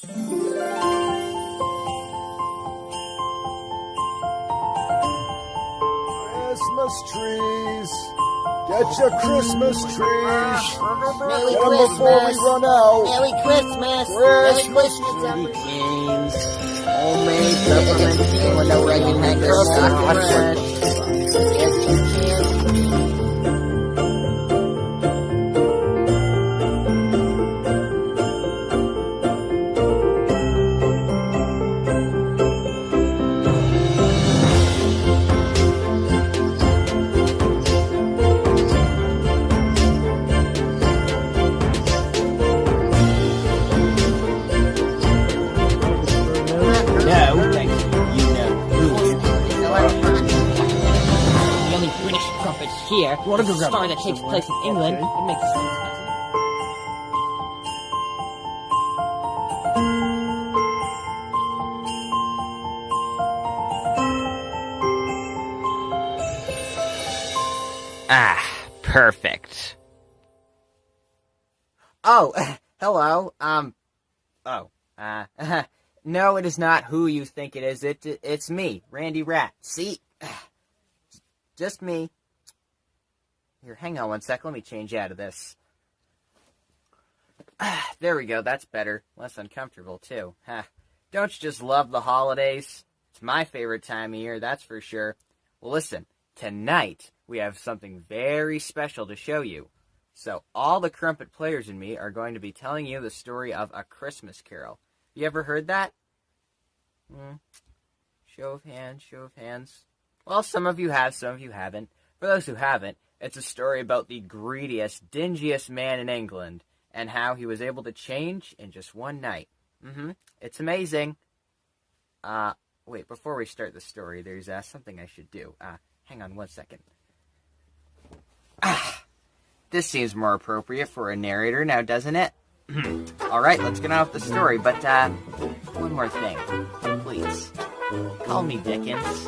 Christmas trees. Get your Christmas trees. Merry Get 'em Christmas. before we run out. Merry Christmas. Christmas Merry Christmas. Games, homemade peppermint When the record hangers No, thank you. You know who. The only British Crumpits here. Wanna go The grab story it? that takes place in England. Okay. It makes sense. Ah, perfect. Oh, hello. No, it is not who you think it is. It's me, Randy Rat. See? Just me. Here, hang on one sec. Let me change out of this. There we go. That's better. Less uncomfortable, too. Don't you just love the holidays? It's my favorite time of year, that's for sure. Well, listen. Tonight, we have something very special to show you. So, all the Crumpit players and me are going to be telling you the story of A Christmas Carol. You ever heard that? Show of hands, show of hands. Well, some of you have, some of you haven't. For those who haven't, it's a story about the greediest, dingiest man in England and how he was able to change in just one night. It's amazing. Wait, before we start the story, there's something I should do. Hang on one second. This seems more appropriate for a narrator now, doesn't it? Alright, let's get on with the story, but, one more thing. Please. Call me Dickens.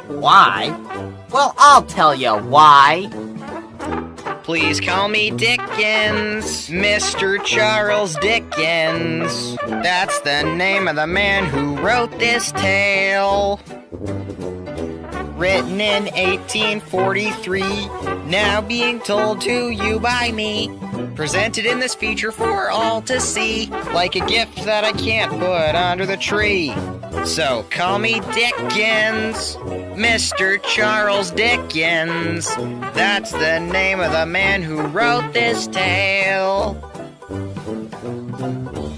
Why? Well, I'll tell you why. Please call me Dickens, Mr. Charles Dickens. That's the name of the man who wrote this tale. Written in 1843, now being told to you by me. Presented in this feature for all to see, like a gift that I can't put under the tree. So call me Dickens, Mr. Charles Dickens. That's the name of the man who wrote this tale.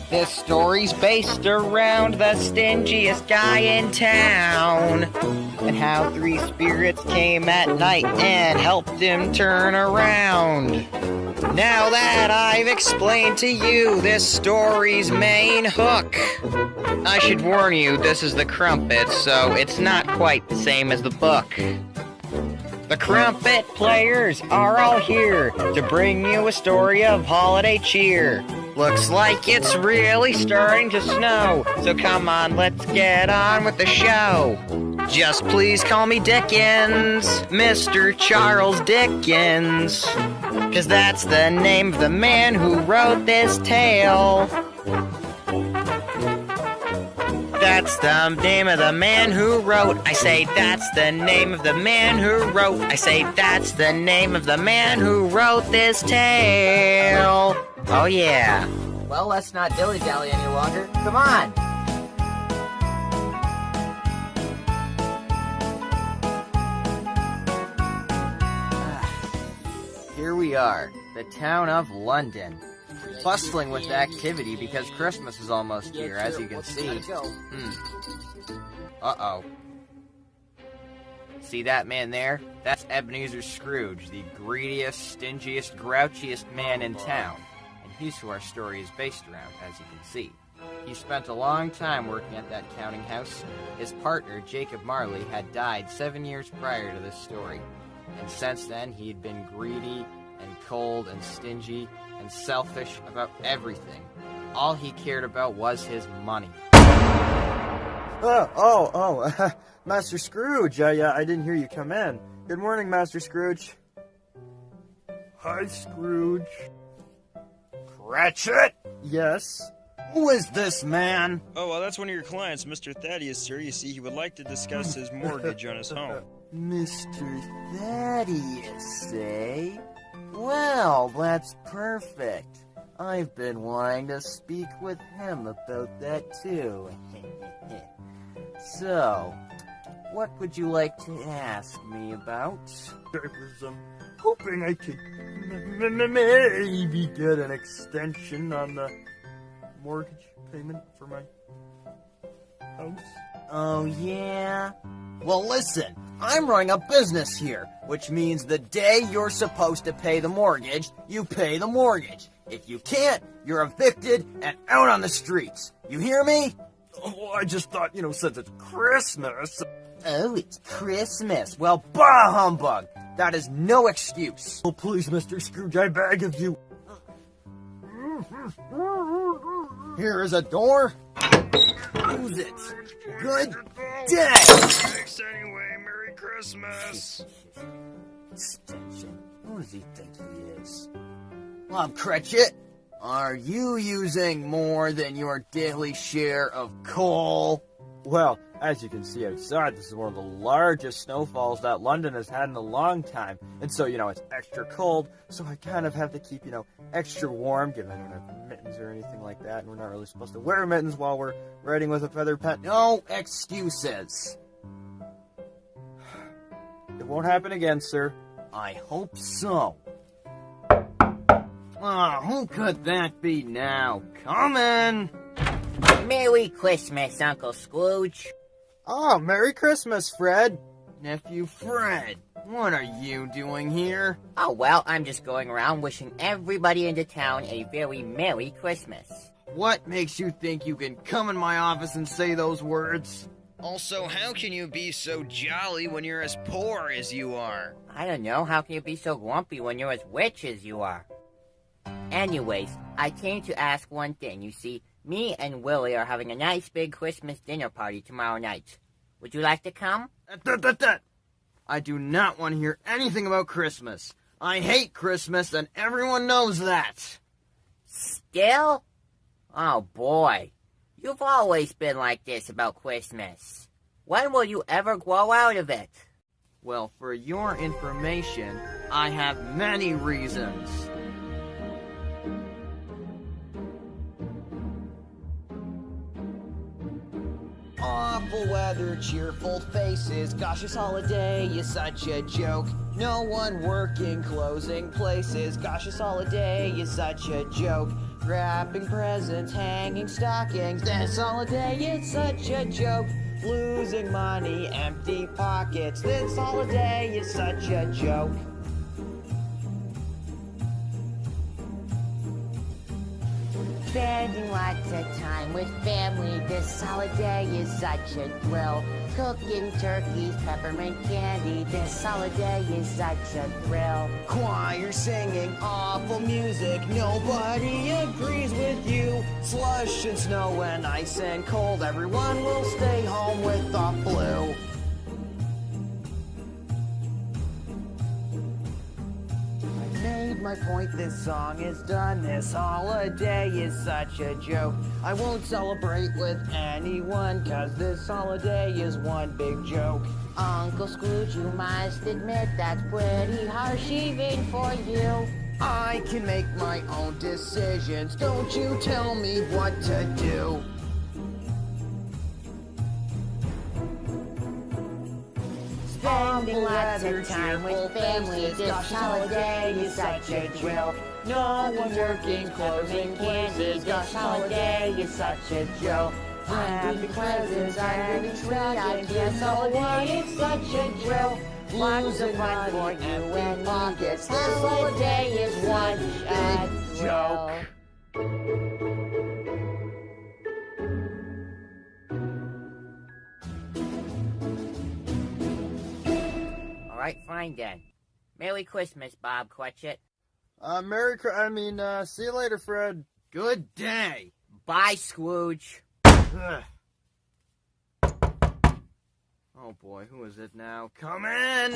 This story's based around the stingiest guy in town, and how three spirits came at night and helped him turn around. Now that I've explained to you this story's main hook, I should warn you, this is the Crumpits, so it's not quite the same as the book. The Crumpit players are all here to bring you a story of holiday cheer. Looks like it's really starting to snow, so come on, let's get on with the show. Just please call me Dickens, Mr. Charles Dickens, 'cause that's the name of the man who wrote this tale. That's the name of the man who wrote. I say that's the name of the man who wrote. I say that's the name of the man who wrote this tale. Oh yeah. Well, let's not dilly-dally any longer. Come on! Here we are, the town of London. Bustling with activity because Christmas is almost here, as you can see. Uh-oh. See that man there? That's Ebenezer Scrooge, the greediest, stingiest, grouchiest man in town. And he's who our story is based around, as you can see. He spent a long time working at that counting house. His partner, Jacob Marley, had died 7 years prior to this story. And since then, he had been greedy and cold and stingy and selfish about everything. All he cared about was his money. Master Scrooge, I didn't hear you come in. Good morning, Master Scrooge. Hi, Scrooge. Cratchit! Yes? Who is this man? Oh, well, that's one of your clients, Mr. Thaddeus, sir. You see, he would like to discuss his mortgage on his home. Mr. Thaddeus, eh? Well, that's perfect. I've been wanting to speak with him about that too. So, what would you like to ask me about? I was hoping I could maybe get an extension on the mortgage payment for my house. Oh, yeah? Well, listen, I'm running a business here, which means the day you're supposed to pay the mortgage, you pay the mortgage. If you can't, you're evicted and out on the streets. You hear me? Oh, I just thought, since it's Christmas. Oh, it's Christmas. Well, bah humbug. That is no excuse. Oh, please, Mr. Scrooge, I beg of you. Here is a door. Who's it? Good day. Thanks anyway. Merry Christmas. Extension. Who does he think he is? Bob Cratchit, are you using more than your daily share of coal? Well, as you can see outside, this is one of the largest snowfalls that London has had in a long time. And so, it's extra cold, so I kind of have to keep, extra warm, given I don't have mittens or anything like that, and we're not really supposed to wear mittens while we're writing with a feather pen. No excuses. It won't happen again, sir. I hope so. Ah, who could that be now? Come in! Merry Christmas, Uncle Scrooge. Oh, Merry Christmas, Fred. Nephew Fred, what are you doing here? Oh, well, I'm just going around wishing everybody in the town a very Merry Christmas. What makes you think you can come in my office and say those words? Also, how can you be so jolly when you're as poor as you are? I don't know, how can you be so grumpy when you're as rich as you are? Anyways, I came to ask one thing. You see, me and Willie are having a nice big Christmas dinner party tomorrow night. Would you like to come? I do not want to hear anything about Christmas. I hate Christmas, and everyone knows that. Still? Oh boy, you've always been like this about Christmas. When will you ever grow out of it? Well, for your information, I have many reasons. Awful weather, cheerful faces, gosh, this holiday is such a joke. No one working, closing places, gosh, this holiday is such a joke. Wrapping presents, hanging stockings, this holiday is such a joke. Losing money, empty pockets, this holiday is such a joke. Spending lots of time with family, this holiday is such a thrill. Cooking turkeys, peppermint candy, this holiday is such a thrill. Choir singing, awful music, nobody agrees with you. Slush and snow and ice and cold, everyone will stay home with the flu. My point, this song is done. This holiday is such a joke. I won't celebrate with anyone, cause this holiday is one big joke. Uncle Scrooge, you must admit that's pretty harsh even for you. I can make my own decisions, don't you tell me what to do. Spending lots of time with family, this holiday is such a thrill. No one working, closing candy, this holiday is such a joke. Wrapping presents under the tree, I guess holiday is such a drill. Lots of fun for you and pockets, this holiday is one big joke. Alright, fine then. Merry Christmas, Bob Cratchit. See you later, Fred. Good day. Bye, Scrooge. Ugh. Oh boy, who is it now? Come in!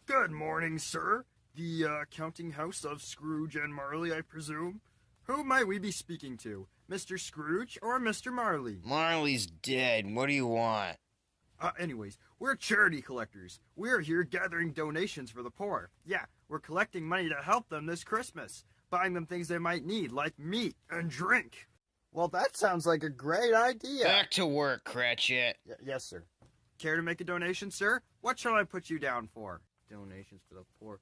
Good morning, sir. The counting house of Scrooge and Marley, I presume. Who might we be speaking to? Mr. Scrooge or Mr. Marley? Marley's dead. What do you want? Anyways, we're charity collectors. We're here gathering donations for the poor. Yeah, we're collecting money to help them this Christmas. Buying them things they might need, like meat and drink. Well, that sounds like a great idea. Back to work, Cratchit. Yes, sir. Care to make a donation, sir? What shall I put you down for? Donations for the poor.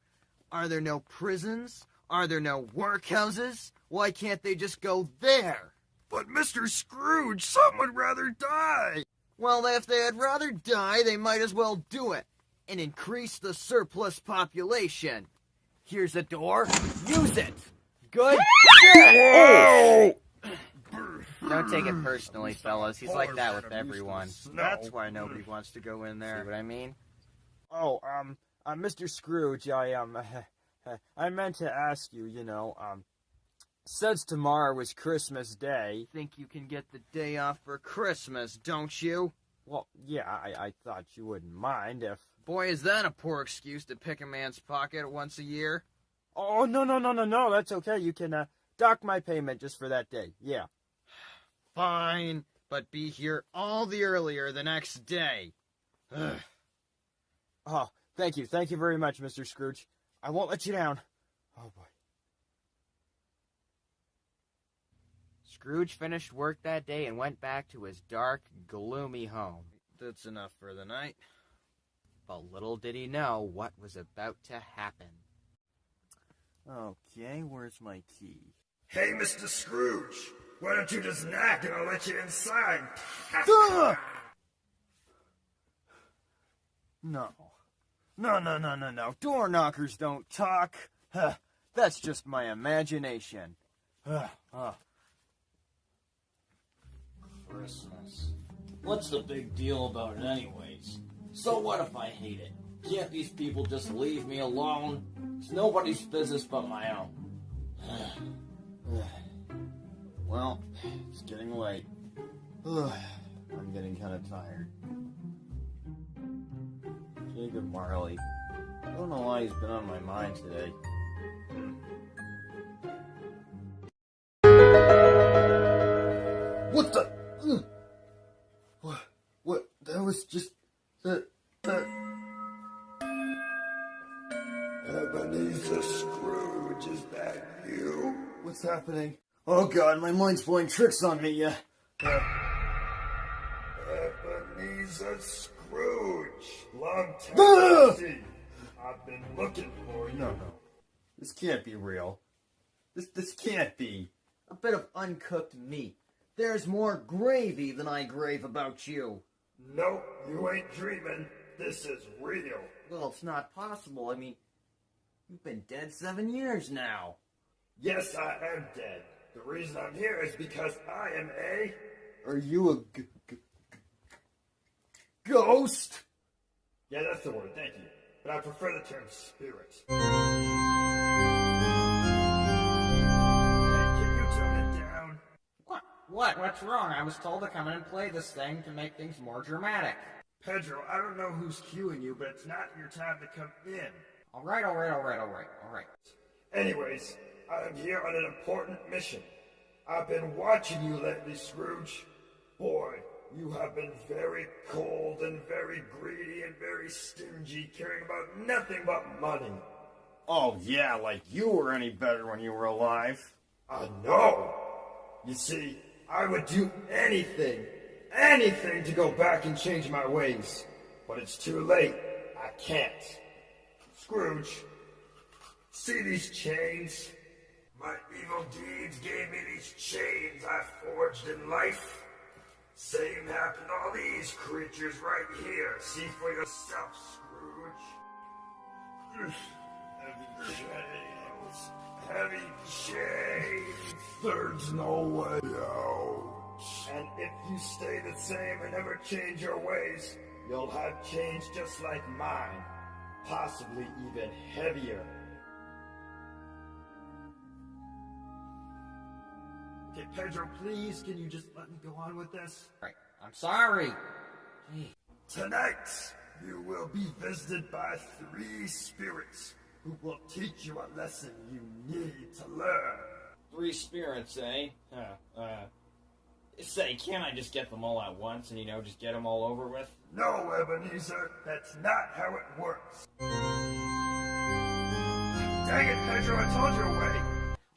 Are there no prisons? Are there no workhouses? Why can't they just go there? But Mr. Scrooge, some would rather die. Well, if they had rather die, they might as well do it and increase the surplus population. Here's a door. Use it. Good. Whoa! Don't take it personally, fellas. He's like that with everyone. That's why nobody wants to go in there. See what I mean? Oh, Mr. Scrooge, I meant to ask you, since tomorrow was Christmas Day. Think you can get the day off for Christmas, don't you? Well, yeah, I thought you wouldn't mind if... Boy, is that a poor excuse to pick a man's pocket once a year? Oh, no, that's okay. You can, dock my payment just for that day, yeah. Fine, but be here all the earlier the next day. Oh, thank you very much, Mr. Scrooge. I won't let you down. Oh, boy. Scrooge finished work that day and went back to his dark, gloomy home. That's enough for the night. But little did he know what was about to happen. Okay, where's my key? Hey, Mr. Scrooge, why don't you just knock and I'll let you inside? No. Door knockers don't talk. That's just my imagination. Christmas. What's the big deal about it anyways? So what if I hate it? Can't these people just leave me alone? It's nobody's business but my own. Well, it's getting late. I'm getting kind of tired. Jacob Marley. I don't know why he's been on my mind today. What the? What? That was just... That... Ebenezer Scrooge, is that you? What's happening? Oh god, my mind's playing tricks on me, Ebenezer Scrooge, long time no see. I've been looking for you. No. This can't be real. This can't be. A bit of uncooked meat. There's more gravy than I grave about you. Nope, you ain't dreaming. This is real. Well, it's not possible. I mean, you've been dead 7 years now. Yes, I am dead. The reason I'm here is because I am a... Are you a ghost? Yeah, that's the word, thank you. But I prefer the term spirit. Hey, can you tone it down? What? What's wrong? I was told to come in and play this thing to make things more dramatic. Pedro, I don't know who's cueing you, but it's not your time to come in. All right. Anyways, I am here on an important mission. I've been watching you lately, Scrooge. Boy, you have been very cold and very greedy and very stingy, caring about nothing but money. Oh yeah, like you were any better when you were alive. I know. You see, I would do anything to go back and change my ways. But it's too late. I can't. Scrooge, see these chains? My evil deeds gave me these chains I forged in life. Same happened to all these creatures right here. See for yourself, Scrooge. Heavy chains. There's no way out. And if you stay the same and never change your ways, you'll have chains just like mine. Possibly even heavier. Okay, Pedro, please, can you just let me go on with this? Right. I'm sorry. Tonight, you will be visited by 3 spirits who will teach you a lesson you need to learn. 3 spirits, eh? Say, can't I just get them all at once and, just get them all over with? No, Ebenezer, that's not how it works. Dang it, Pedro, I told you a way.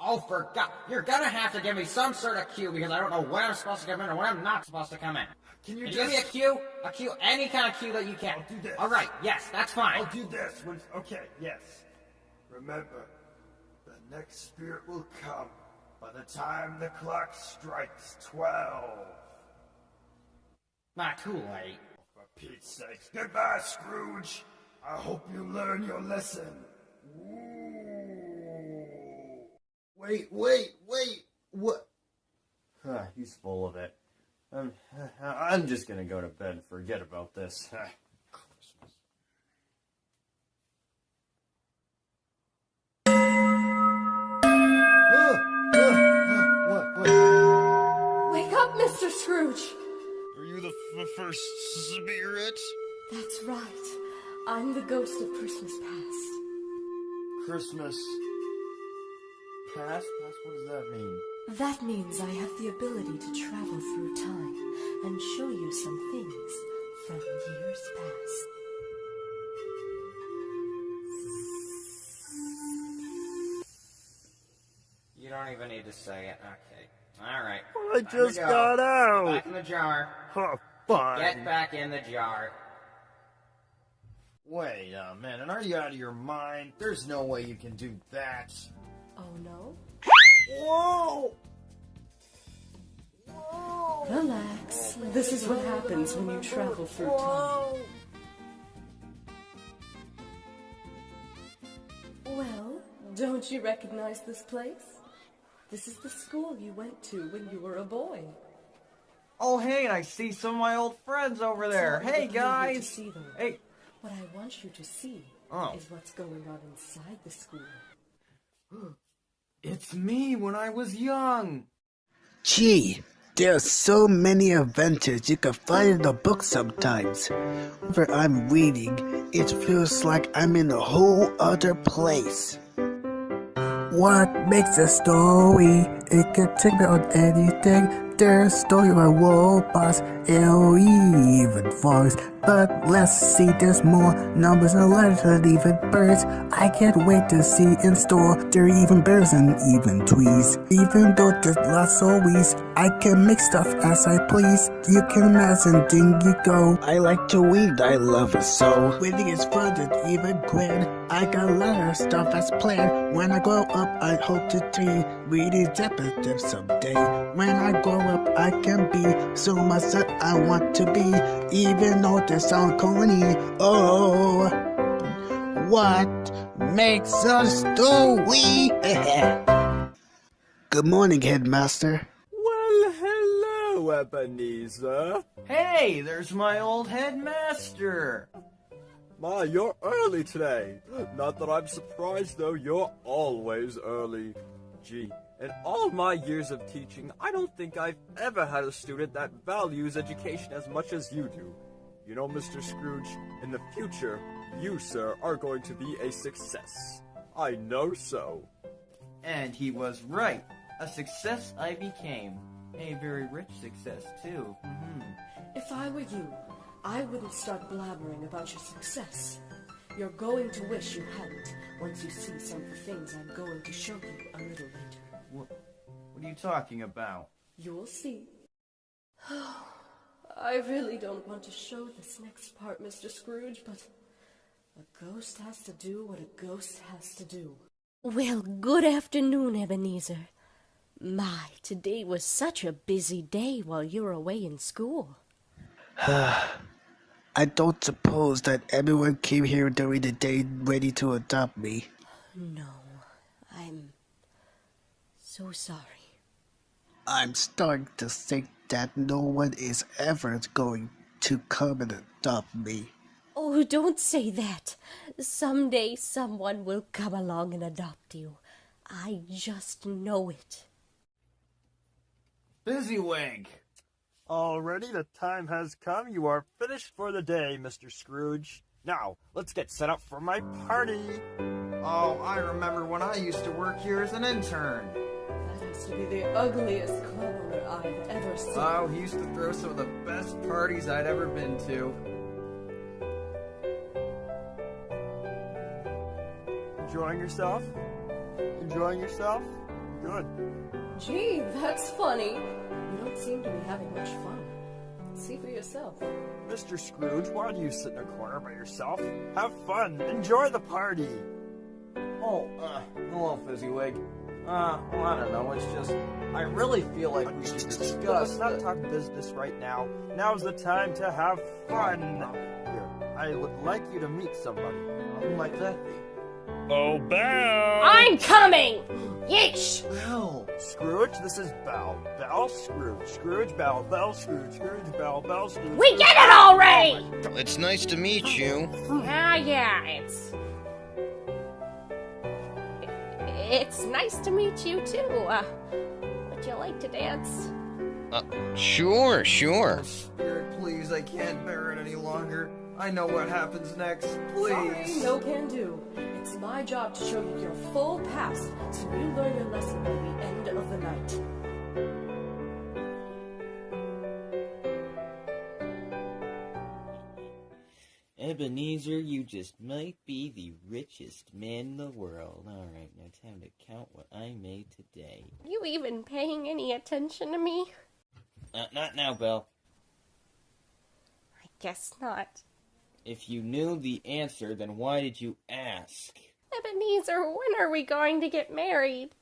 Oh, for God, you're gonna have to give me some sort of cue because I don't know when I'm supposed to come in or when I'm not supposed to come in. Can you Can just... you give me a cue? A cue, any kind of cue that you can. I'll do this. All right, yes, that's fine. I'll do this. Okay, yes. Remember, the next spirit will come by the time the clock strikes 12. Not too late. For Pete's sakes. Goodbye, Scrooge. I hope you learn your lesson. Ooh. Wait, what? He's full of it. I'm just gonna go to bed and forget about this. Christmas. What? Wake up, Mr. Scrooge! Are you the first spirit? That's right. I'm the ghost of Christmas past. Christmas past? What does that mean? That means I have the ability to travel through time and show you some things from years past. You don't even need to say it. Okay. All right. I just got out. Back in the jar. Oh, fine. Get back in the jar. Wait a minute, are you out of your mind? There's no way you can do that. Oh no? Whoa! Relax. This is what happens when you travel through time. Well, don't you recognize this place? This is the school you went to when you were a boy. Oh, hey, I see some of my old friends over there. Hey, guys. To see them. Hey. What I want you to see is what's going on inside the school. It's me when I was young. Gee, there are so many adventures you can find in the book sometimes. Whenever I'm reading, it feels like I'm in a whole other place. What makes a story? It can take me on anything. There's a story about robots, or even frogs. But let's see, there's more numbers and letters and even birds. I can't wait to see in store. There are even bears and even trees. Even though there's lots of weeds, I can make stuff as I please. You can imagine, dingy go. I like to read, I love it so. Reading is fun and even grand. I got a lot of stuff as planned. When I grow up, I hope to be reading detective someday. When I grow up, I can be so much that I want to be. Even though they sound corny. Oh, what makes a story? Good morning, Headmaster. Well, hello, Ebenezer. Hey, there's my old headmaster. My, you're early today. Not that I'm surprised, though. You're always early. Gee, in all my years of teaching, I don't think I've ever had a student that values education as much as you do. You know, Mr. Scrooge, in the future, you, sir, are going to be a success. I know so. And he was right. A success I became. A very rich success, too. If I were you, I wouldn't start blabbering about your success. You're going to wish you hadn't once you see some of the things I'm going to show you a little later. What are you talking about? You'll see. I really don't want to show this next part, Mr. Scrooge, but a ghost has to do what a ghost has to do. Well, good afternoon, Ebenezer. My, today was such a busy day while you were away in school. I don't suppose that everyone came here during the day ready to adopt me. No, I'm so sorry. I'm starting to think that no one is ever going to come and adopt me. Oh, don't say that. Someday someone will come along and adopt you. I just know it. Buzzywig! Already the time has come. You are finished for the day, Mr. Scrooge. Now, let's get set up for my party. Oh, I remember when I used to work here as an intern. That to be the ugliest club owner I've ever seen. Oh, he used to throw some of the best parties I'd ever been to. Enjoying yourself? Enjoying yourself? Good. Gee, that's funny. You don't seem to be having much fun. See for yourself. Mr. Scrooge, why do you sit in a corner by yourself? Have fun. Enjoy the party. Oh, hello, Fizzywig. Well, I don't know, it's just, I really feel like we should discuss. Let's not talk business right now. Now's the time to have fun. Here, I would like you to meet somebody. Who might that be? Oh, Belle! I'm coming! Yeesh! Belle. Scrooge, this is Belle. Belle, Scrooge. Scrooge, Belle. Belle, Scrooge. Scrooge, Belle. Belle, Scrooge. We get it already! It's nice to meet you. Yeah, it's nice to meet you too. Would you like to dance? Sure. Spirit, please, I can't bear it any longer. I know what happens next, please. Sorry, no can do. It's my job to show you your full past, so you learn your lesson by the end of the night. Ebenezer, you just might be the richest man in the world. Alright, now time to count what I made today. You even paying any attention to me? Not now, Belle. I guess not. If you knew the answer, then why did you ask? Ebenezer, when are we going to get married?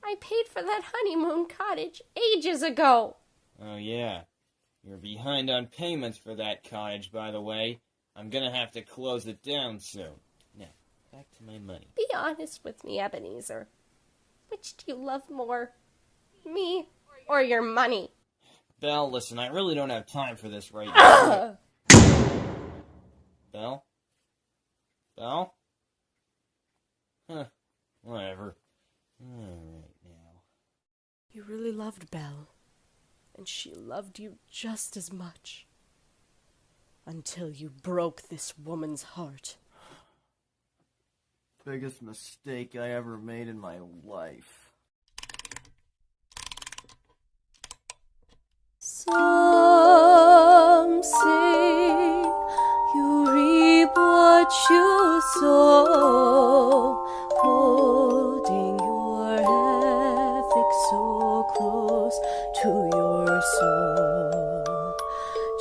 I paid for that honeymoon cottage ages ago. Oh, yeah. You're behind on payments for that cottage, by the way. I'm gonna have to close it down soon. Now, back to my money. Be honest with me, Ebenezer. Which do you love more? Me or your money? Belle, listen, I really don't have time for this right now. Belle? Belle? Huh, whatever. Alright now. You really loved Belle, and she loved you just as much. Until you broke this woman's heart. Biggest mistake I ever made in my life. Some say you reap what you sow, holding your ethic so close to your soul.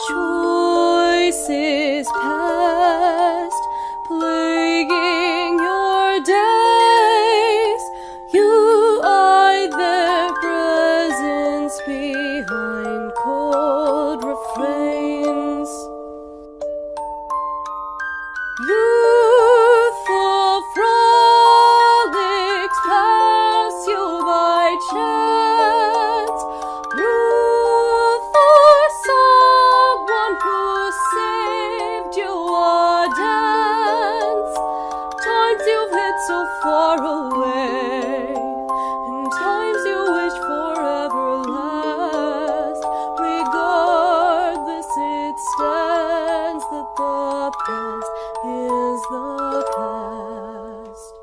Choices past, plaguing your days, you hide their presence behind cold refrains. Youthful frolics pass you by chance, room for someone who saved you a dance. Times you've hid so far away, and times you wish forever last. Regardless, it stands that the past is the past.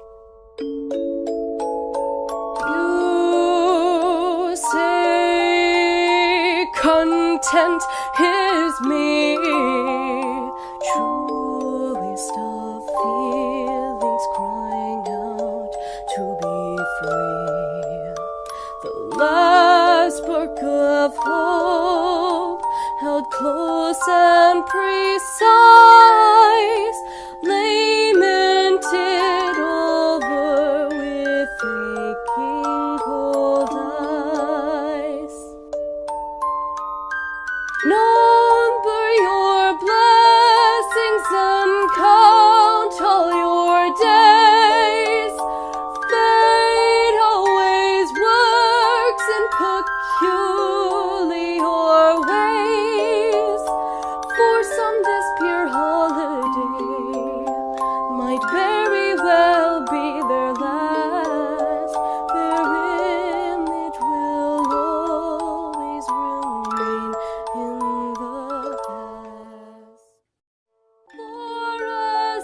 You say content is me, truest of feelings crying out to be free. The last spark of hope held close and precise, lamented over with aching cold eyes. Number your blessings and count all your days. Fate always works in peculiar ways. For some, this pure holiday might very well be their last. Their image will always remain in the past. For as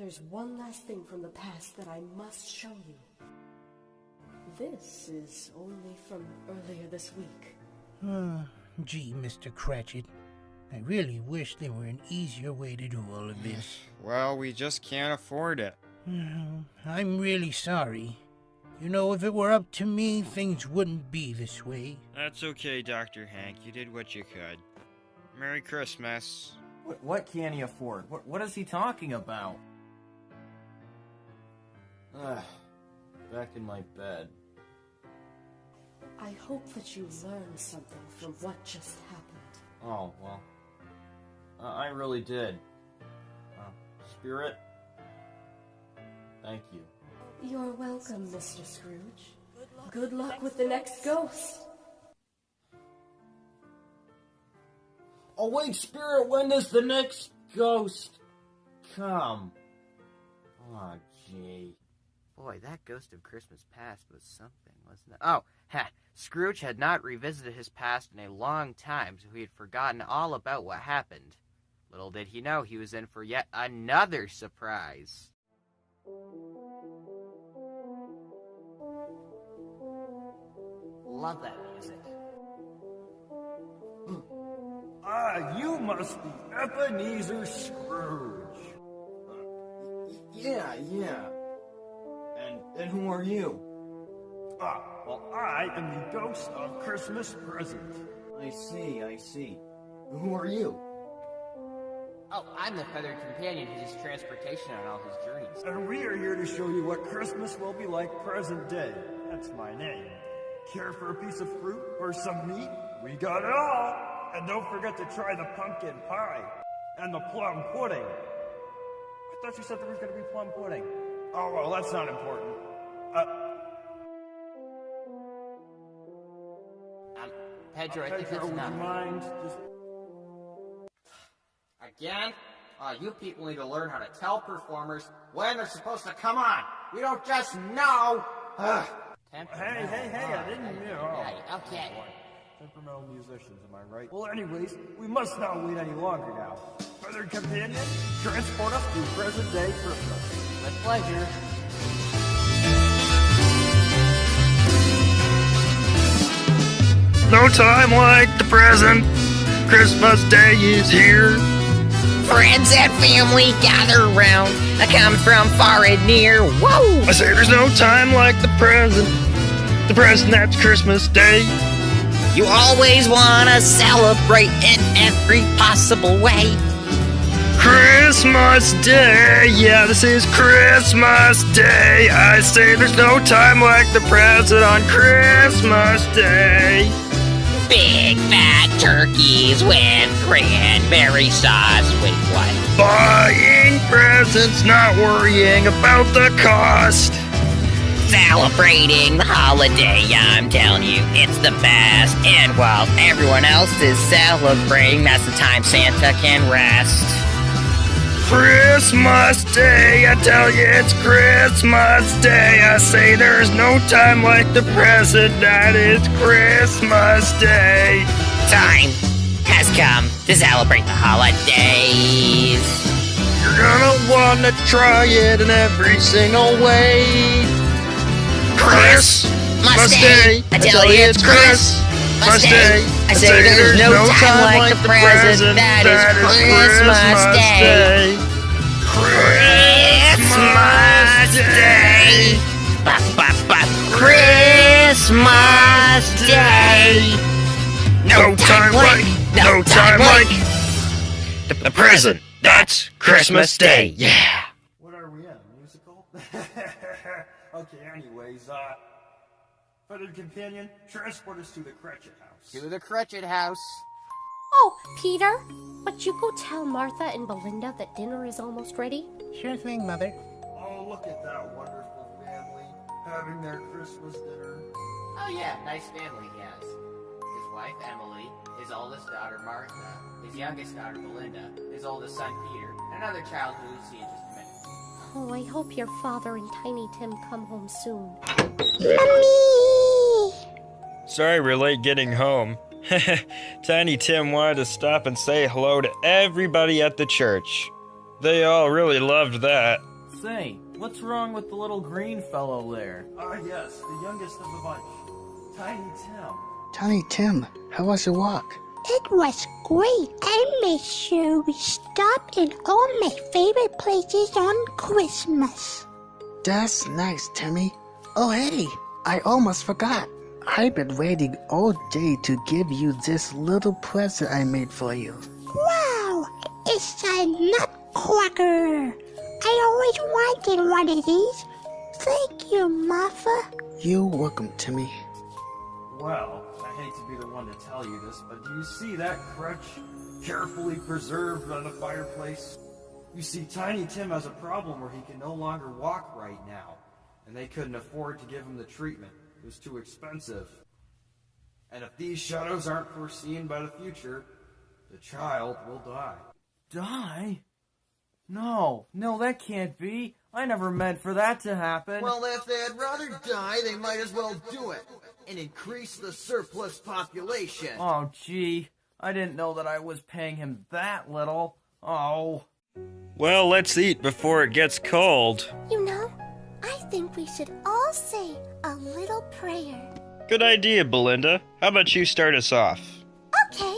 There's one last thing from the past that I must show you. This is only from earlier this week. Gee, Mr. Cratchit. I really wish there were an easier way to do all of this. Well, we just can't afford it. I'm really sorry. You know, if it were up to me, things wouldn't be this way. That's okay, Dr. Hank. You did what you could. Merry Christmas. What can he afford? What is he talking about? Back in my bed. I hope that you learned something from what just happened. Oh, well. I really did. Spirit? Thank you. You're welcome, Mr. Scrooge. Good luck with the next ghost. Oh, wait, Spirit, when does the next ghost come? Oh, gee. Boy, that ghost of Christmas past was something, wasn't it? Oh, Scrooge had not revisited his past in a long time, so he had forgotten all about what happened. Little did he know he was in for yet another surprise. Love that music. You must be Ebenezer Scrooge. Yeah. And who are you? Well, I am the ghost of Christmas present. I see. Who are you? Oh, I'm the feathered companion who's his transportation on all his journeys. And we are here to show you what Christmas will be like present day. That's my name. Care for a piece of fruit or some meat? We got it all! And don't forget to try the pumpkin pie and the plum pudding. I thought you said there was going to be plum pudding. Oh, well, that's not important. Pedro, I think that's would enough. you mind just... Again? You people need to learn how to tell performers when they're supposed to come on. We don't just know. Hey, I didn't know. Okay. Temperamental musicians, am I right? Well, anyways, we must not wait any longer now. Feathered companion, transport us to present day Christmas. With pleasure. No time like the present. Christmas Day is here. Friends and family gather round, come from far and near. Whoa! I say there's no time like the present. The present, that's Christmas Day. You always wanna celebrate in every possible way. Christmas Day, yeah, this is Christmas Day. I say there's no time like the present on Christmas Day. Big fat turkeys with cranberry sauce. Wait, what? Buying presents, not worrying about the cost. Celebrating the holiday, I'm telling you, it's the best. And while everyone else is celebrating, that's the time Santa can rest. Christmas Day, I tell you it's Christmas Day. I say there's no time like the present, that is Christmas Day. Time has come to celebrate the holidays. You're gonna wanna try it in every single way. Christmas Day, I tell you it's Christmas Day. I say there's no time like the present, that is Christmas Day. Christmas Day. Christmas Day. No time like the present. That's Christmas Day. Yeah. What are we in, a musical? Okay, anyways, Feathered companion, transport us to the Cratchit house. To the Cratchit house. Oh, Peter, would you go tell Martha and Belinda that dinner is almost ready? Sure thing, Mother. Oh, look at that wonderful family having their Christmas dinner. Oh yeah, nice family he has. His wife, Emily, his oldest daughter, Martha, his youngest daughter, Belinda, his oldest son, Peter, and another child who we'll see in just a minute. Oh, I hope your father and Tiny Tim come home soon. Sorry we're late getting home. Tiny Tim wanted to stop and say hello to everybody at the church. They all really loved that. Say, what's wrong with the little green fellow there? Yes, the youngest of the bunch. Tiny Tim. Tiny Tim, how was your walk? It was great. I made sure we stopped in all my favorite places on Christmas. That's nice, Timmy. Oh, hey, I almost forgot. I've been waiting all day to give you this little present I made for you. Wow, it's a nutcracker. I always wanted one of these. Thank you, Martha. You're welcome, Timmy. Well, I hate to be the one to tell you this, but do you see that crutch carefully preserved on the fireplace? You see, Tiny Tim has a problem where he can no longer walk right now, and they couldn't afford to give him the treatment. It was too expensive. And if these shadows aren't foreseen by the future, the child will die. Die? No, that can't be. I never meant for that to happen. Well, if they'd rather die, they might as well do it and increase the surplus population. Oh, gee. I didn't know that I was paying him that little. Oh. Well, let's eat before it gets cold. You know, I think we should all say a little prayer. Good idea, Belinda. How about you start us off? Okay.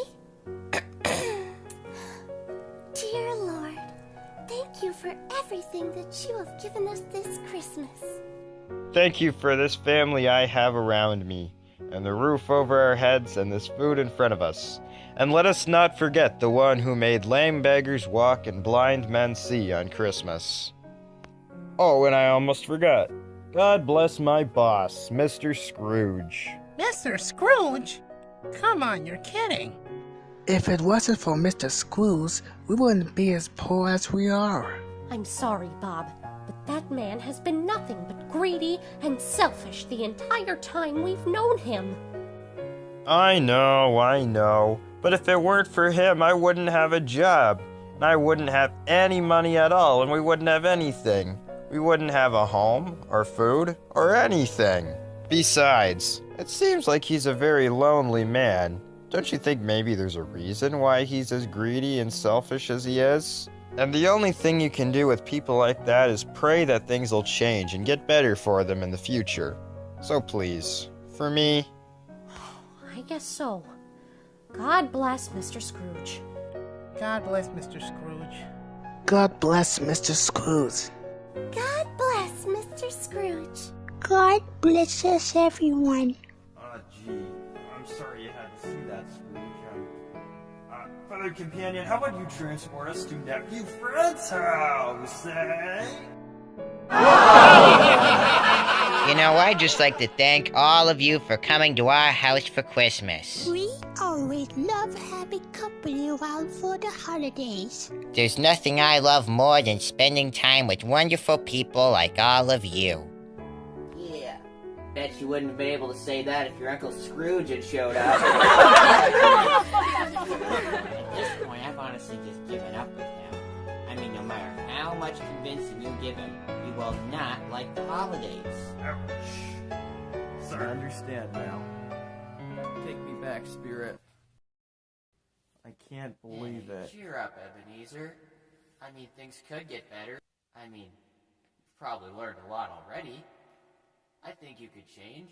Dear Lord, thank you for everything that you have given us this Christmas. Thank you for this family I have around me, and the roof over our heads, and this food in front of us. And let us not forget the one who made lame beggars walk and blind men see on Christmas. Oh, and I almost forgot. God bless my boss, Mr. Scrooge. Mr. Scrooge? Come on, you're kidding. If it wasn't for Mr. Scrooge, we wouldn't be as poor as we are. I'm sorry, Bob, but that man has been nothing but greedy and selfish the entire time we've known him. I know. But if it weren't for him, I wouldn't have a job. And I wouldn't have any money at all, and we wouldn't have anything. We wouldn't have a home, or food, or anything. Besides, it seems like he's a very lonely man. Don't you think maybe there's a reason why he's as greedy and selfish as he is? And the only thing you can do with people like that is pray that things will change and get better for them in the future. So please, for me... I guess so. God bless Mr. Scrooge. God bless Mr. Scrooge. God bless Mr. Scrooge. God bless Mr. Scrooge. God bless us, everyone. Gee, I'm sorry you had to see that, Scrooge. Feathered Companion, how about you transport us to Nephew Fred's house, eh? You know, I'd just like to thank all of you for coming to our house for Christmas. We always love having company around for the holidays. There's nothing I love more than spending time with wonderful people like all of you. Yeah. Bet you wouldn't have been able to say that if your Uncle Scrooge had showed up. At this point, I've honestly just given up with him. I mean, no matter how much convincing you give him, he will not like the holidays. Ouch. Sorry, I understand now. Take me back, Spirit. I can't believe it. Cheer up, Ebenezer. I mean, things could get better. I mean, you've probably learned a lot already. I think you could change.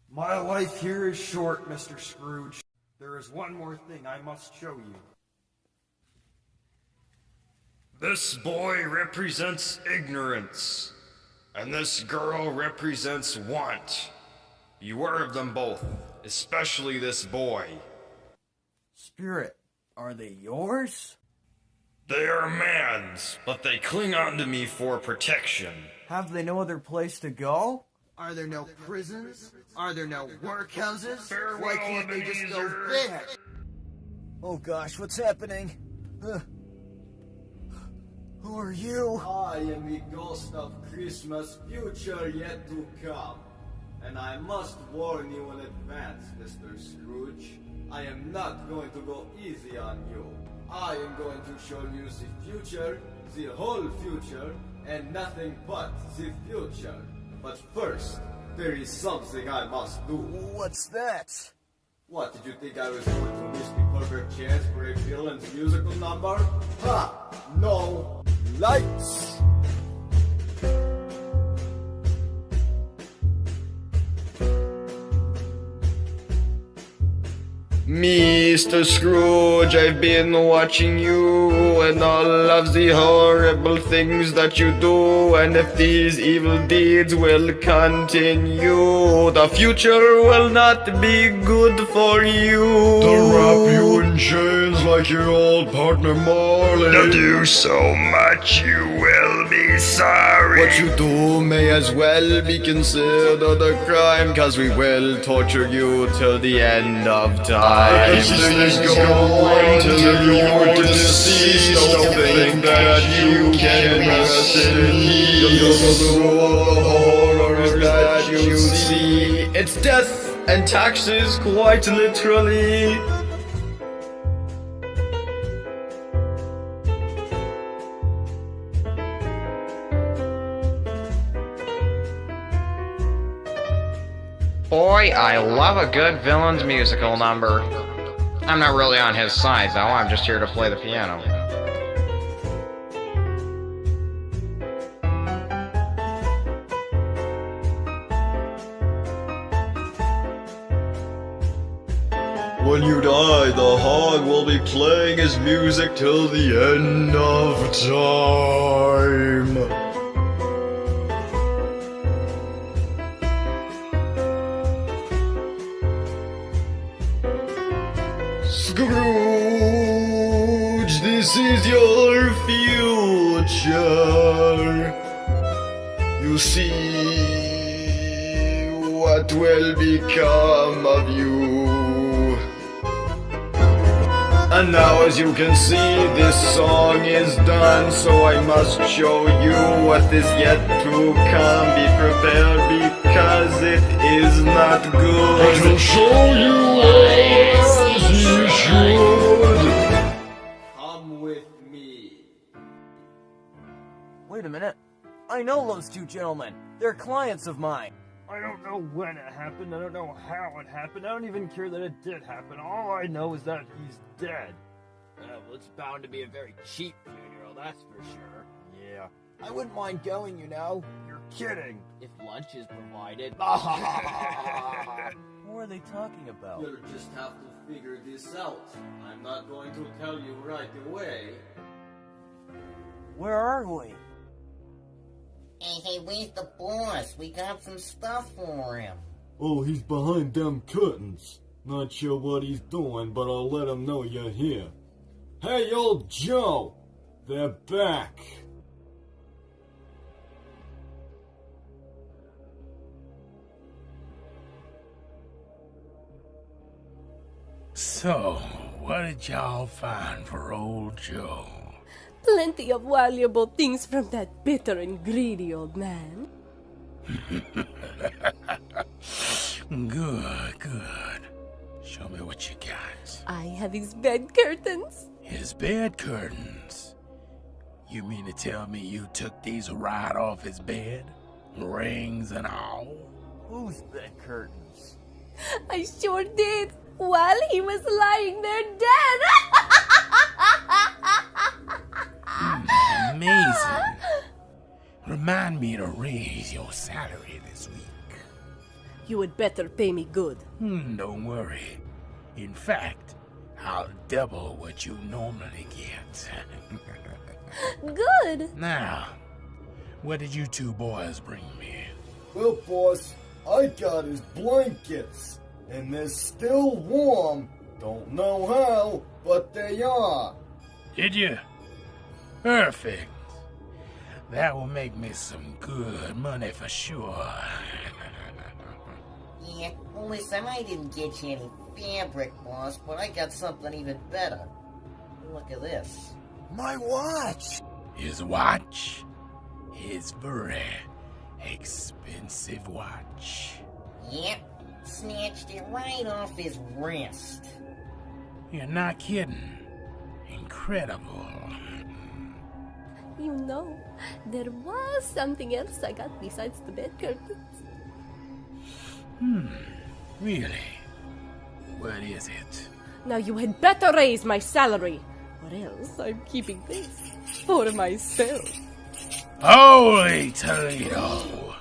My life here is short, Mr. Scrooge. There is one more thing I must show you. This boy represents ignorance, and this girl represents want. Beware of them both, especially this boy. Spirit, are they yours? They are man's, but they cling on to me for protection. Have they no other place to go? Are there no prisons? Are there no workhouses? Farewell, Why can't they just go Ebenezer. there? Oh gosh, what's happening? Who are you? I am the ghost of Christmas future yet to come. And I must warn you in advance, Mr. Scrooge. I am not going to go easy on you. I am going to show you the future, the whole future, and nothing but the future. But first, there is something I must do. What's that? What, did you think I was going to miss the perfect chance for a villain's musical number? Ha! No! Lights! Mr. Scrooge, I've been watching you and all of the horrible things that you do, and if these evil deeds will continue, the future will not be good for you. They'll wrap you in chains like your old partner Marley. They'll do so much you will be sorry. What you do may as well be considered a crime, cause we will torture you till the end of time. Things go on till you're deceased. Don't think that you can rest in peace. The horrors that you see, It's death and taxes, quite literally. Boy, I love a good villain's musical number. I'm not really on his side, though. I'm just here to play the piano. when you die, the hog will be playing his music till the end of time. Scrooge, this is your future. You see what will become of you. And now, as you can see, this song is done, so I must show you what is yet to come. Be prepared, because it is not good. I will show you as you should. Come with me. Wait a minute. I know those two gentlemen. They're clients of mine. I don't know when it happened, I don't know how it happened, I don't even care that it did happen. All I know is that he's dead. Well, it's bound to be a very cheap funeral, that's for sure. Yeah. I wouldn't mind going, you know. You're kidding. If lunch is provided. What are they talking about? You'll just have to figure this out. I'm not going to tell you right away. Where are we? Hey, where's the boss? We got some stuff for him. Oh, he's behind them curtains. Not sure what he's doing, but I'll let him know you're here. Hey, old Joe! They're back! So, what did y'all find for old Joe? Plenty of valuable things from that bitter and greedy old man. Good. Show me what you got. I have his bed curtains. His bed curtains? You mean to tell me you took these right off his bed? Rings and all? Whose bed curtains? I sure did, while he was lying there dead. Amazing. Remind me to raise your salary this week. You would better pay me good. Don't worry. In fact, I'll double what you normally get. Good. Now, what did you two boys bring me? Well, boss, I got his blankets, and they're still warm. Don't know how, but they are. Did you? Perfect. That will make me some good money for sure. Yeah, well listen, I didn't get you any fabric, boss, but I got something even better. Look at this. My watch! His watch? His very expensive watch. Yep, snatched it right off his wrist. You're not kidding. Incredible. You know, there was something else I got besides the bed curtains. Really? What is it? Now you had better raise my salary, Or else I'm keeping this for myself. Holy Toledo!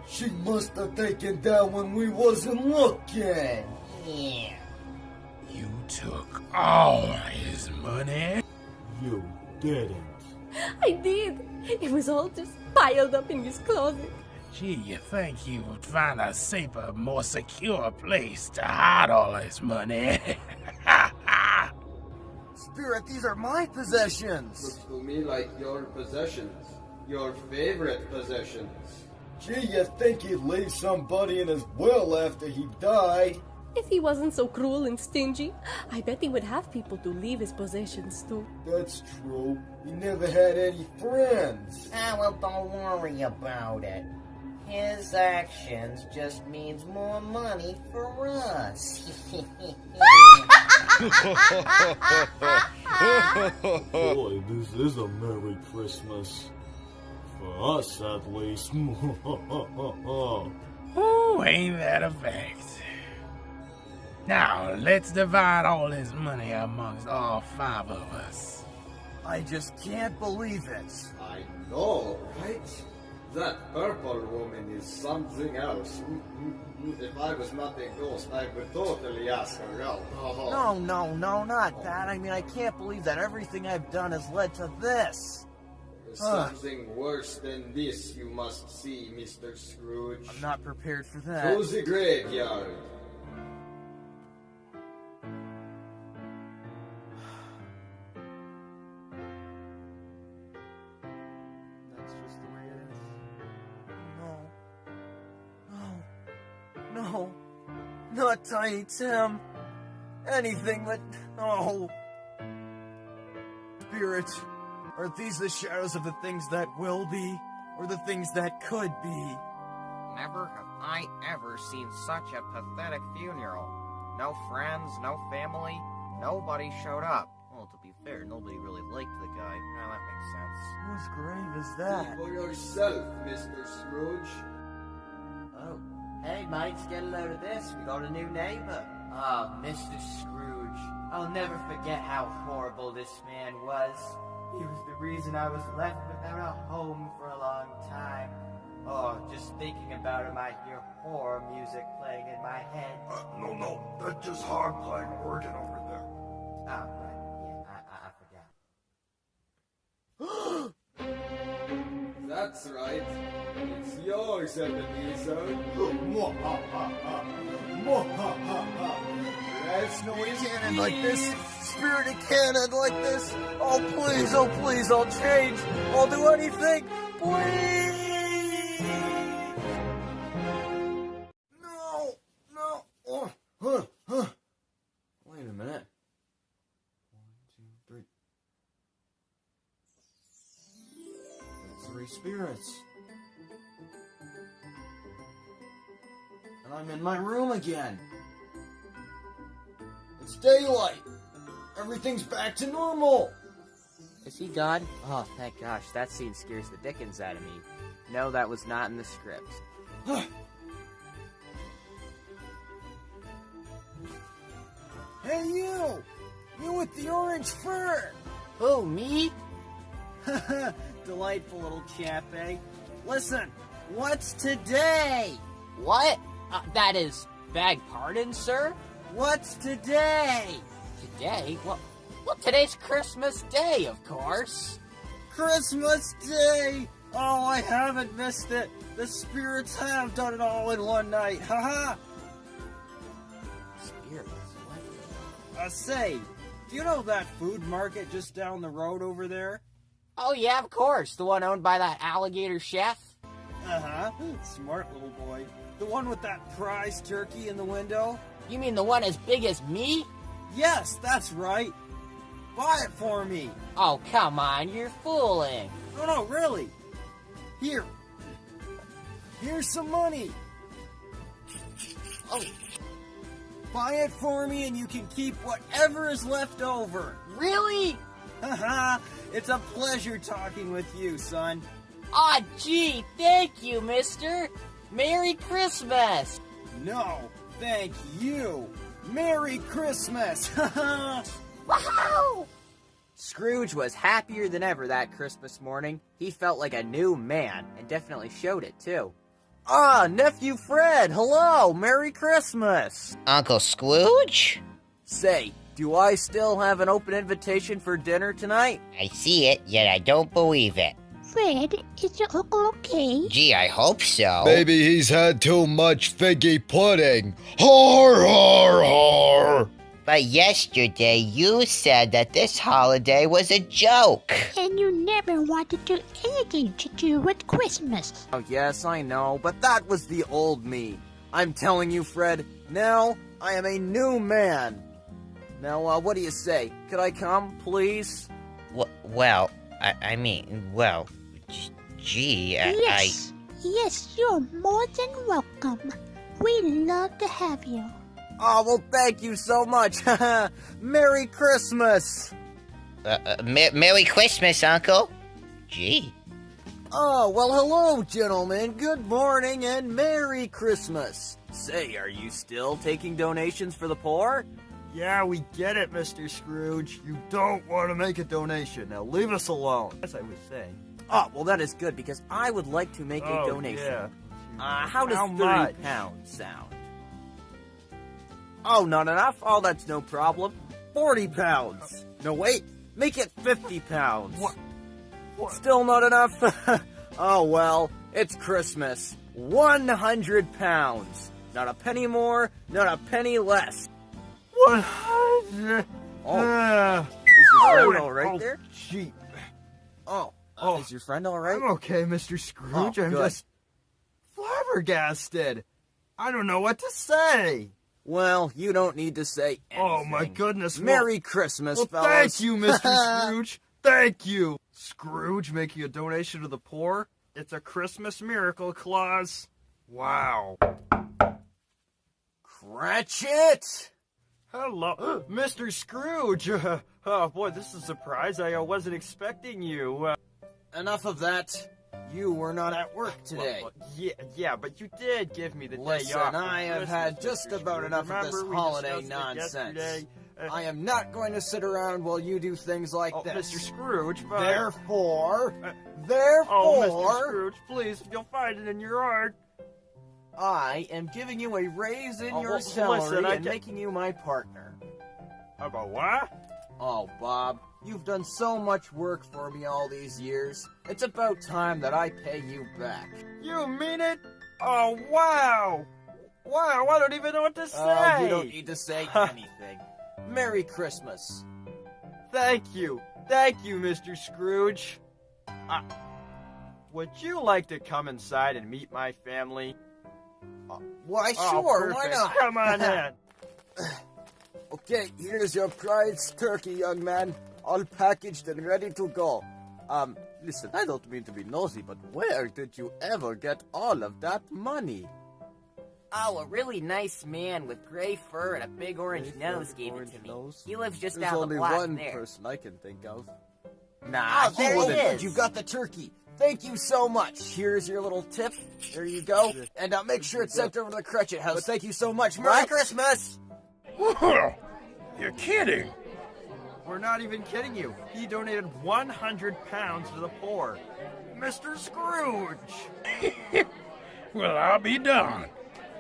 She must have taken that when we wasn't looking. Yeah. You took all his money? You didn't. I did. It was all just piled up in his closet. Gee, you think you would find a safer, more secure place to hide all his money? Spirit, these are my possessions. Looks to me like your possessions. Your favorite possessions. Gee, you think he'd leave somebody in his will after he died? If he wasn't so cruel and stingy, I bet he would have people to leave his possessions to. That's true. He never had any friends. Ah, well, don't worry about it. His actions just means more money for us. Boy, this is a Merry Christmas. For us, at least. Oh, ain't that a fact? Now, let's divide all his money amongst all 5 of us. I just can't believe it. I know, right? That purple woman is something else. If I was not a ghost, I would totally ask her out. No, not that. I mean, I can't believe that everything I've done has led to this. There's something worse than this you must see, Mr. Scrooge. I'm not prepared for that. To the graveyard. That's just the way it is. No, not Tiny Tim. Anything but, no. Spirit, are these the shadows of the things that will be, or the things that could be? Never have I ever seen such a pathetic funeral. No friends, no family, nobody showed up. Well, to be fair, nobody really liked the guy. Now that makes sense. Whose grave is that? See for yourself, Mr. Scrooge. Oh, hey mates, get a load of this. We got a new neighbor. Ah, Mr. Scrooge. I'll never forget how horrible this man was. He was the reason I was left without a home for a long time. Oh, just thinking about him, I hear horror music playing in my head. No, that's just hard playing organ over there. Oh, right. Yeah, I forgot. That's right. It's yours, Ebenezer. No, it can't end like this. Spirit, it can't end like this. Oh, please, I'll change. I'll do anything. Please. No. Wait a minute. 1, 2, 3. That's 3 spirits. And I'm in my room again. It's daylight. Everything's back to normal. Is he gone? Oh, thank gosh. That scene scares the dickens out of me. No, that was not in the script. Hey, you! You with the orange fur! Who, me? Delightful little chap, eh? Listen, what's today? What? That is... Beg pardon, sir? What's today? Today? Well, today's Christmas Day, of course. Christmas Day! Oh, I haven't missed it. The spirits have done it all in one night. Haha! Spirits? What? Say, do you know that food market just down the road over there? Oh, yeah, of course. The one owned by that alligator chef? Uh-huh. Smart little boy. The one with that prize turkey in the window? You mean the one as big as me? Yes, that's right. Buy it for me. Oh, come on, you're fooling. No, really. Here. Here's some money. Oh. Buy it for me and you can keep whatever is left over. Really? Haha, it's a pleasure talking with you, son. Aw, gee, thank you, mister. Merry Christmas. No, thank you. Merry Christmas. Woohoo! Scrooge was happier than ever that Christmas morning. He felt like a new man, and definitely showed it, too. Ah, Nephew Fred, hello, Merry Christmas! Uncle Scrooge? Say, do I still have an open invitation for dinner tonight? I see it, yet I don't believe it. Fred, is your uncle okay? Gee, I hope so. Maybe he's had too much figgy pudding. Har, har, har! But yesterday you said that this holiday was a joke. And you never wanted to do anything to do with Christmas. Oh, yes, I know, but that was the old me. I'm telling you, Fred, now I am a new man. Now, what do you say? Could I come, please? Well, gee, Yes, you're more than welcome. We love to have you. Oh, well, thank you so much. Merry Christmas. Merry Christmas, Uncle. Gee. Oh, well, hello, gentlemen. Good morning and Merry Christmas. Say, are you still taking donations for the poor? Yeah, we get it, Mr. Scrooge. You don't want to make a donation. Now leave us alone. As I was saying. Oh, well, that is good, because I would like to make a donation. Yeah. How does 30 much? pounds sound? Oh, not enough? Oh, that's no problem. 40 pounds. No, wait. Make it 50 pounds. What? Still not enough? Oh, well, it's Christmas. 100 pounds. Not a penny more, not a penny less. 100. Oh, is your friend all right there? Gee. Is your friend all right? I'm okay, Mr. Scrooge. I'm good. just flabbergasted. I don't know what to say. Well, you don't need to say anything. Oh, my goodness. Merry Christmas, fellas. Thank you, Mr. Scrooge. Thank you. Scrooge making a donation to the poor? It's a Christmas miracle, Claus. Wow. Cratchit! Hello, Mr. Scrooge. Oh, boy, this is a surprise. I wasn't expecting you. Enough of that. You were not at work today. Yeah, but you did give me the day Listen, off. I have had just about enough of this holiday nonsense. I am not going to sit around while you do things like this. Mr. Scrooge, Therefore, Oh, Mr. Scrooge, please, you'll find it in your heart. I am giving you a raise in your salary and making you my partner. About what? Oh, Bob, you've done so much work for me all these years. It's about time that I pay you back. You mean it? Oh, wow. Wow, I don't even know what to say. You don't need to say anything. Merry Christmas. Thank you. Thank you, Mr. Scrooge. Would you like to come inside and meet my family? Why, sure, why perfect. not? Come on in. Okay, here's your prized turkey, young man. All packaged and ready to go. Listen, I don't mean to be nosy, but where did you ever get all of that money? Oh, a really nice man with gray fur and a big orange nose gave it to me. He lives just down the block There's only one there. person I can think of. Oh, there he is. You got the turkey. Thank you so much. Here's your little tip. There you go. And make sure it's sent over to the Cratchit house. But thank you so much. Merry Christmas! You're kidding. We're not even kidding you. He donated 100 pounds to the poor. Mr. Scrooge! Well, I'll be darned.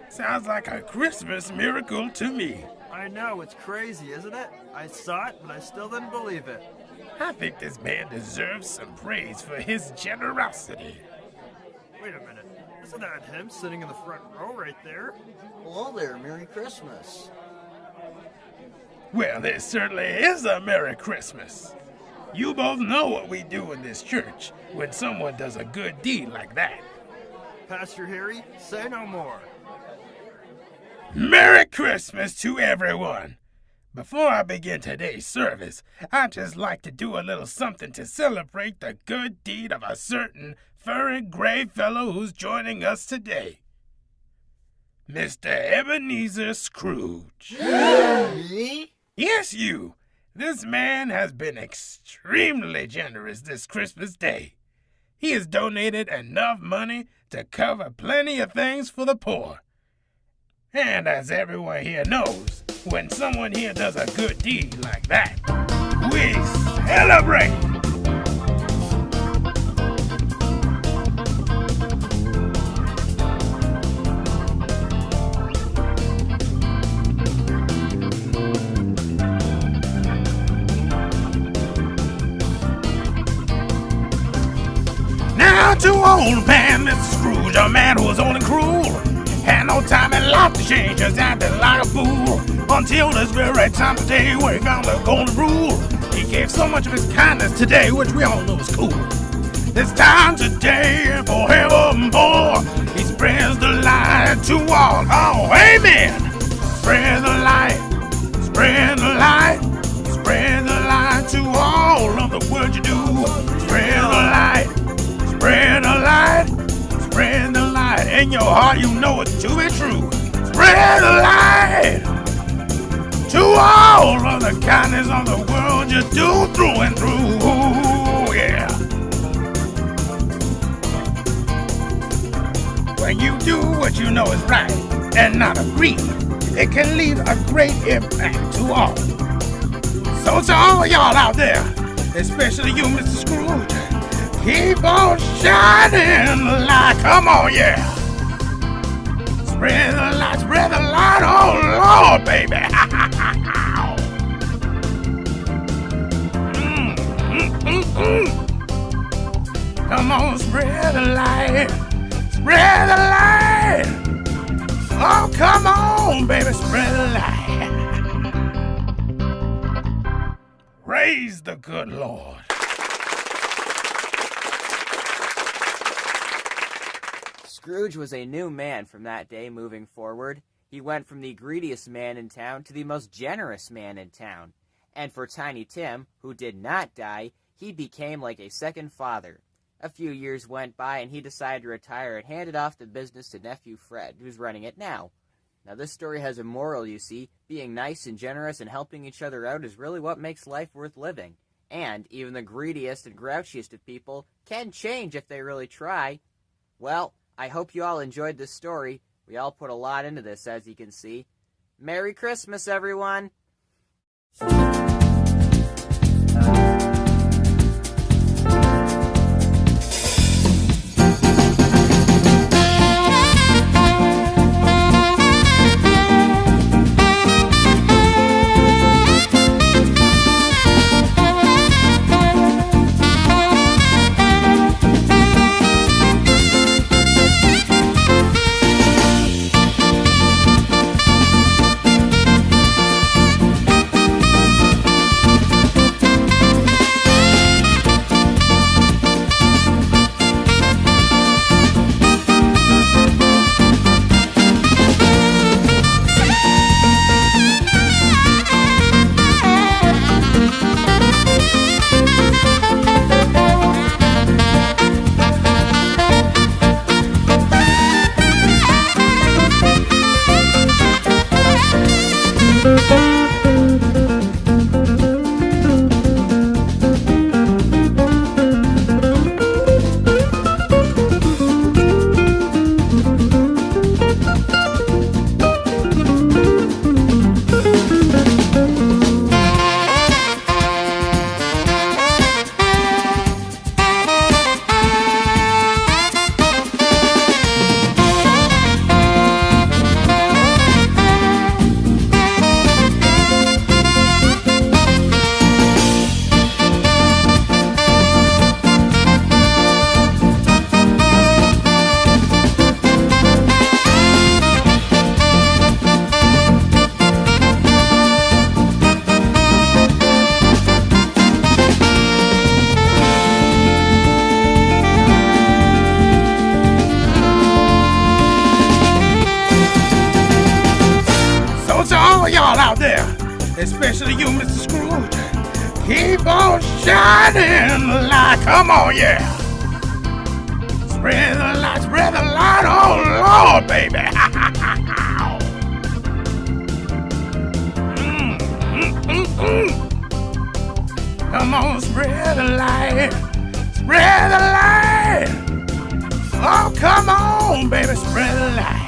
Sounds like a Christmas miracle to me. I know, it's crazy, isn't it? I saw it, but I still didn't believe it. I think this man deserves some praise for his generosity. Wait a minute. Isn't that him sitting in the front row right there? Hello there, Merry Christmas. Well, there certainly is a Merry Christmas. You both know what we do in this church when someone does a good deed like that. Pastor Harry, say no more. Merry Christmas to everyone. Before I begin today's service, I'd just like to do a little something to celebrate the good deed of a certain furry gray fellow who's joining us today. Mr. Ebenezer Scrooge. Me? Yes, you. This man has been extremely generous this Christmas Day. He has donated enough money to cover plenty of things for the poor. And as everyone here knows, when someone here does a good deed like that, we Celebrate! Now to old man, Mr. Scrooge, a man who was old and cruel, had no time in life to change, just acted like a fool, until this very time today where he found the golden rule. He gave so much of his kindness today, which we all know is cool. This time today and forevermore, he spreads the light to all. Oh, amen! Spread the light, spread the light, spread the light to all of the work you do. Spread the light, spread the light, spread the light. In your heart you know it to be true. Spread the light to all of the kindness of the world you do through and through. Ooh, yeah. When you do what you know is right and not agree, it can leave a great impact to all. So to all y'all out there, especially you, Mr. Scrooge, keep on shining the light. Come on, yeah. Spread the light, oh Lord, baby. Come on, spread the light, spread the light. Oh, come on, baby, spread the light. Praise the good Lord. Scrooge was a new man from that day moving forward. He went from the greediest man in town to the most generous man in town. And for Tiny Tim, who did not die, he became like a second father. A few years went by and he decided to retire and handed off the business to nephew Fred, who's running it now. Now this story has a moral, you see. Being nice and generous and helping each other out is really what makes life worth living. And even the greediest and grouchiest of people can change if they really try. Well, I hope you all enjoyed this story. We all put a lot into this, as you can see. Merry Christmas, everyone! Especially you, Mr. Scrooge. Keep on shining the light. Come on, yeah. Spread the light, oh Lord, baby. Come on, spread the light. Spread the light. Oh, come on, baby, spread the light.